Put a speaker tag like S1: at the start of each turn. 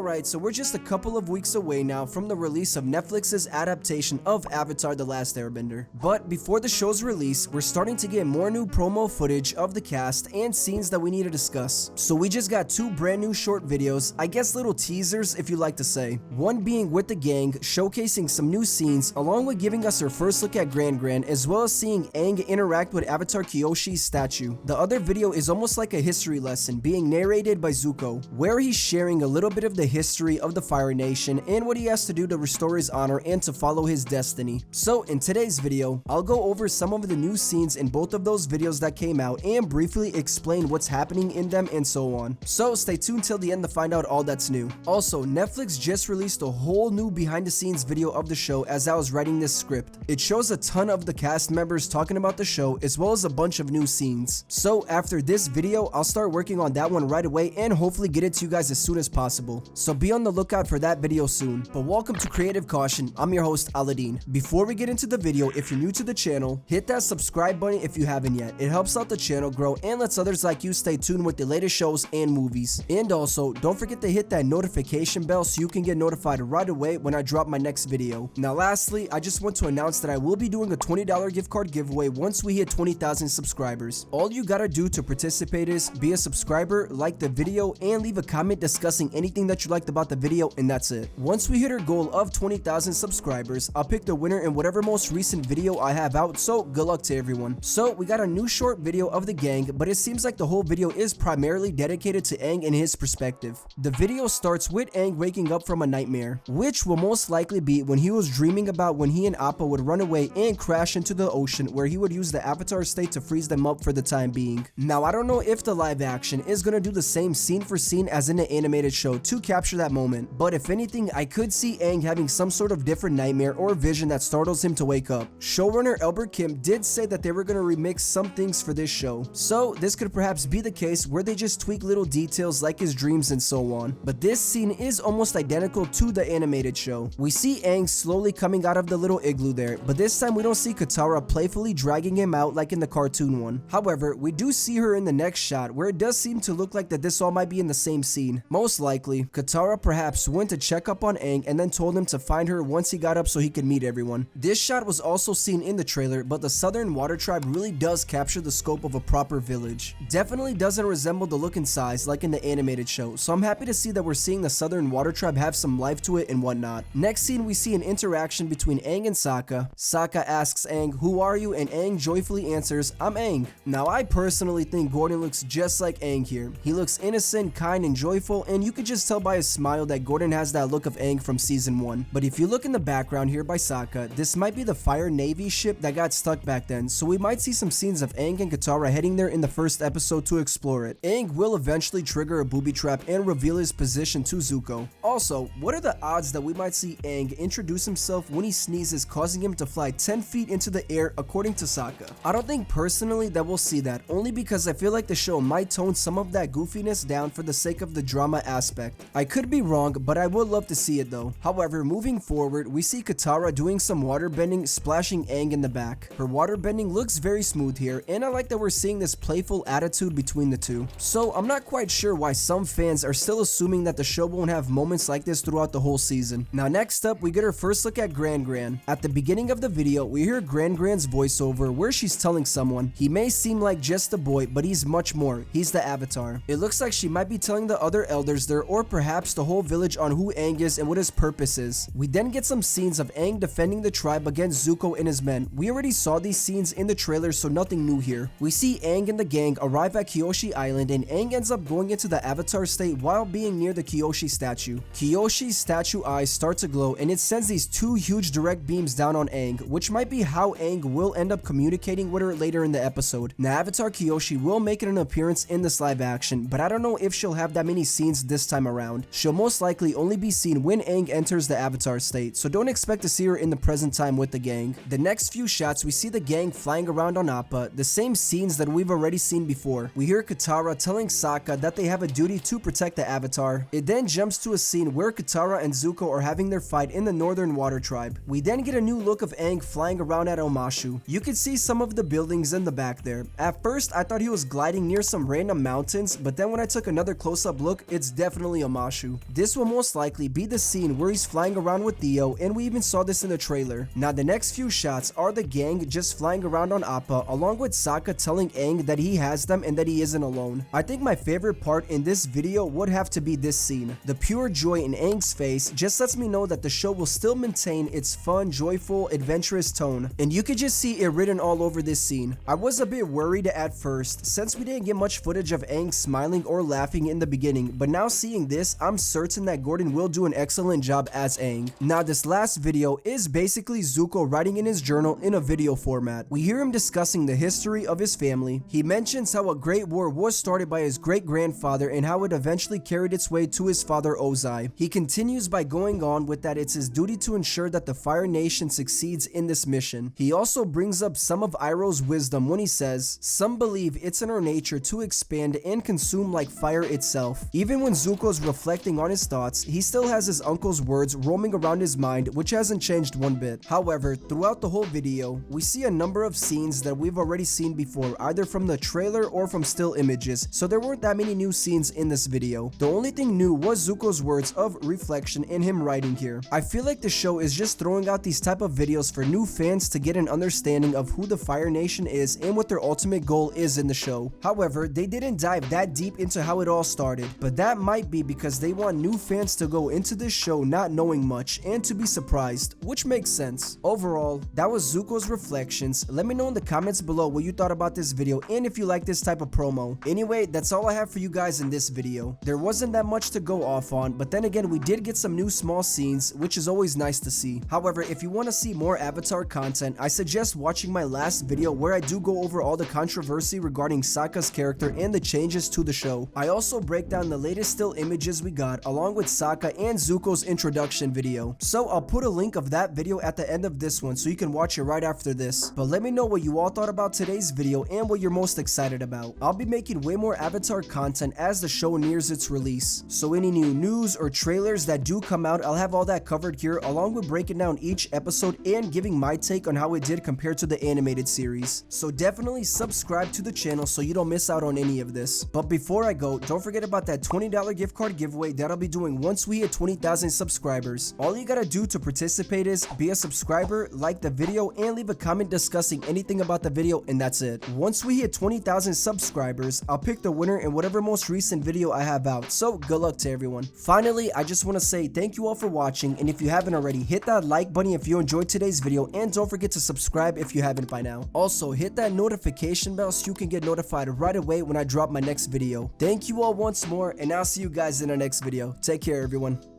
S1: Alright, so we're just a couple of weeks away now from the release of Netflix's adaptation of Avatar The Last Airbender. But before the show's release, we're starting to get more new promo footage of the cast and scenes that we need to discuss. So we just got two brand new short videos, I guess little teasers if you like to say. One being with the gang, showcasing some new scenes along with giving us our first look at Gran Gran, as well as seeing Aang interact with Avatar Kyoshi's statue. The other video is almost like a history lesson being narrated by Zuko, where he's sharing a little bit of the history of the Fire Nation and what he has to do to restore his honor and to follow his destiny. So in today's video, I'll go over some of the new scenes in both of those videos that came out and briefly explain what's happening in them and so on. So stay tuned till the end to find out all that's new. Also, Netflix just released a whole new behind the scenes video of the show as I was writing this script. It shows a ton of the cast members talking about the show as well as a bunch of new scenes. So after this video, I'll start working on that one right away and hopefully get it to you guys as soon as possible. So be on the lookout for that video soon. But welcome to Creative Caution, I'm your host Aladin. Before we get into the video, if you're new to the channel, hit that subscribe button if you haven't yet. It helps out the channel grow and lets others like you stay tuned with the latest shows and movies. And also, don't forget to hit that notification bell so you can get notified right away when I drop my next video. Now lastly, I just want to announce that I will be doing a $20 gift card giveaway once we hit 20,000 subscribers. All you gotta do to participate is be a subscriber, like the video, and leave a comment discussing anything that you liked about the video, and that's it. Once we hit our goal of 20,000 subscribers, I'll pick the winner in whatever most recent video I have out, so good luck to everyone. So we got a new short video of the gang, but it seems like the whole video is primarily dedicated to Aang and his perspective. The video starts with Aang waking up from a nightmare, which will most likely be when he was dreaming about when he and Appa would run away and crash into the ocean, where he would use the Avatar state to freeze them up for the time being. Now I don't know if the live action is gonna do the same scene for scene as in the animated show to capture that moment, but if anything, I could see Aang having some sort of different nightmare or vision that startles him to wake up. Showrunner Albert Kim did say that they were gonna remix some things for this show, so this could perhaps be the case where they just tweak little details like his dreams and so on. But this scene is almost identical to the animated show. We see Aang slowly coming out of the little igloo there, but this time we don't see Katara playfully dragging him out like in the cartoon one. However, we do see her in the next shot where it does seem to look like that this all might be in the same scene. Most likely, Katara perhaps went to check up on Aang and then told him to find her once he got up so he could meet everyone. This shot was also seen in the trailer, but the Southern Water Tribe really does capture the scope of a proper village. Definitely doesn't resemble the look and size like in the animated show, so I'm happy to see that we're seeing the Southern Water Tribe have some life to it and whatnot. Next scene, we see an interaction between Aang and Sokka. Sokka asks Aang, "Who are you?" and Aang joyfully answers, "I'm Aang." Now I personally think Gordon looks just like Aang here. He looks innocent, kind, and joyful, and you could just tell by his smile that Gordon has that look of Aang from season 1. But if you look in the background here by Sokka, this might be the Fire Navy ship that got stuck back then, so we might see some scenes of Aang and Katara heading there in the first episode to explore it. Aang will eventually trigger a booby trap and reveal his position to Zuko. Also, what are the odds that we might see Aang introduce himself when he sneezes, causing him to fly 10 feet into the air according to Sokka? I don't think personally that we'll see that, only because I feel like the show might tone some of that goofiness down for the sake of the drama aspect. I could be wrong, but I would love to see it though. However, moving forward, we see Katara doing some water bending, splashing Aang in the back. Her water bending looks very smooth here, and I like that we're seeing this playful attitude between the two. So I'm not quite sure why some fans are still assuming that the show won't have moments like this throughout the whole season. Now next up, we get our first look at Gran Gran. At the beginning of the video, we hear Gran Gran's voiceover where she's telling someone, "He may seem like just a boy, but he's much more. He's the Avatar." It looks like she might be telling the other elders there, or perhaps the whole village, on who Aang is and what his purpose is. We then get some scenes of Aang defending the tribe against Zuko and his men. We already saw these scenes in the trailer, so nothing new here. We see Aang and the gang arrive at Kyoshi Island, and Aang ends up going into the Avatar state while being near the Kyoshi statue. Kyoshi's statue eyes start to glow, and it sends these two huge direct beams down on Aang, which might be how Aang will end up communicating with her later in the episode. Now Avatar Kyoshi will make an appearance in this live action, but I don't know if she'll have that many scenes this time around. She'll most likely only be seen when Aang enters the Avatar state, so don't expect to see her in the present time with the gang. The next few shots, we see the gang flying around on Appa, the same scenes that we've already seen before. We hear Katara telling Sokka that they have a duty to protect the Avatar. It then jumps to a scene where Katara and Zuko are having their fight in the Northern Water Tribe. We then get a new look of Aang flying around at Omashu. You can see some of the buildings in the back there. At first, I thought he was gliding near some random mountains, but then when I took another close-up look, it's definitely Omashu. Omashu. This will most likely be the scene where he's flying around with Theo, and we even saw this in the trailer. Now the next few shots are the gang just flying around on Appa, along with Sokka telling Aang that he has them and that he isn't alone. I think my favorite part in this video would have to be this scene. The pure joy in Aang's face just lets me know that the show will still maintain its fun, joyful, adventurous tone, and you could just see it written all over this scene. I was a bit worried at first since we didn't get much footage of Aang smiling or laughing in the beginning, but now seeing this, I'm certain that Gordon will do an excellent job as Aang. Now this last video is basically Zuko writing in his journal in a video format. We hear him discussing the history of his family. He mentions how a great war was started by his great-grandfather and how it eventually carried its way to his father Ozai. He continues by going on with that it's his duty to ensure that the Fire Nation succeeds in this mission. He also brings up some of Iroh's wisdom when he says, "Some believe it's in our nature to expand and consume like fire itself." Even when Zuko's reflecting on his thoughts, he still has his uncle's words roaming around his mind, which hasn't changed one bit. However, throughout the whole video, we see a number of scenes that we've already seen before, either from the trailer or from still images, so there weren't that many new scenes in this video. The only thing new was Zuko's words of reflection and him writing here. I feel like the show is just throwing out these type of videos for new fans to get an understanding of who the Fire Nation is and what their ultimate goal is in the show. However, they didn't dive that deep into how it all started, but that might be because they want new fans to go into this show not knowing much and to be surprised, which makes sense. Overall, that was Zuko's reflections. Let me know in the comments below what you thought about this video and if you like this type of promo. Anyway, that's all I have for you guys in this video. There wasn't that much to go off on, but then again, we did get some new small scenes, which is always nice to see. However, if you want to see more Avatar content, I suggest watching my last video where I do go over all the controversy regarding Sokka's character and the changes to the show. I also break down the latest still images we got along with Sokka and Zuko's introduction video. So I'll put a link of that video at the end of this one so you can watch it right after this. But let me know what you all thought about today's video and what you're most excited about. I'll be making way more Avatar content as the show nears its release. So any new news or trailers that do come out, I'll have all that covered here along with breaking down each episode and giving my take on how it did compared to the animated series. So definitely subscribe to the channel so you don't miss out on any of this. But before I go, don't forget about that $20 gift card giveaway that I'll be doing once we hit 20,000 subscribers. All you gotta do to participate is be a subscriber, like the video, and leave a comment discussing anything about the video, and that's it. Once we hit 20,000 subscribers, I'll pick the winner in whatever most recent video I have out, so good luck to everyone. Finally, I just want to say thank you all for watching, and if you haven't already, hit that like button if you enjoyed today's video, and don't forget to subscribe if you haven't by now. Also, hit that notification bell so you can get notified right away when I drop my next video. Thank you all once more, and I'll see you guys in the next video. Take care, everyone.